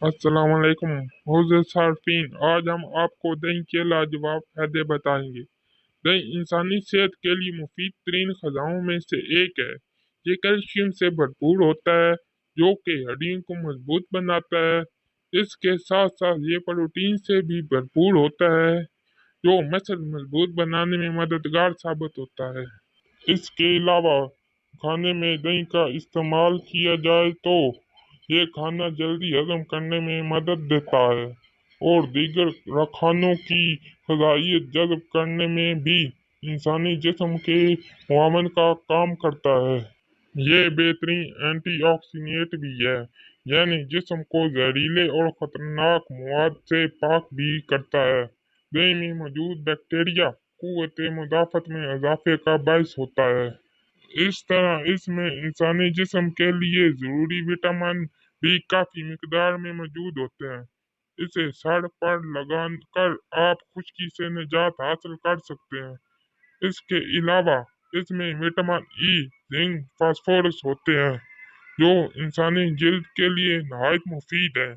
अस्सलाम वालेकुम मोअज़्ज़ज़ सार्फिन। आज हम आपको दही के लाजवाब फायदे बताएंगे। दही इंसानी सेहत के लिए मुफीद तरीन ग़िज़ाओं में से एक है। ये कैल्शियम से भरपूर होता है जो कि हड्डियों को मजबूत बनाता है। इसके साथ साथ ये प्रोटीन से भी भरपूर होता है जो मसल मजबूत बनाने में मददगार साबित होता है। इसके अलावा खाने में दही का इस्तेमाल किया जाए तो ये खाना जल्दी हजम करने में मदद देता है और दीगर खानों की ग़िज़ाइयत जज़ब करने में भी इंसानी जिस्म के मुआवन का काम करता है। ये बेहतरीन एंटीऑक्सीडेंट भी है, यानी जिस्म को जहरीले और ख़तरनाक मवाद से पाक भी करता है। दही में मौजूद बैक्टीरिया कुव्वत मुदाफ़त में इजाफे का बायस होता है। इस तरह इसमें इंसानी जिस्म के लिए ज़रूरी विटामिन भी काफ़ी मिकदार में मौजूद होते हैं। इसे सर पर लगा कर आप खुश्की से निजात हासिल कर सकते हैं। इसके अलावा इसमें विटामिन ई, जिंक, फास्फोरस होते हैं जो इंसानी जिल्द के लिए नहायत मुफीद है।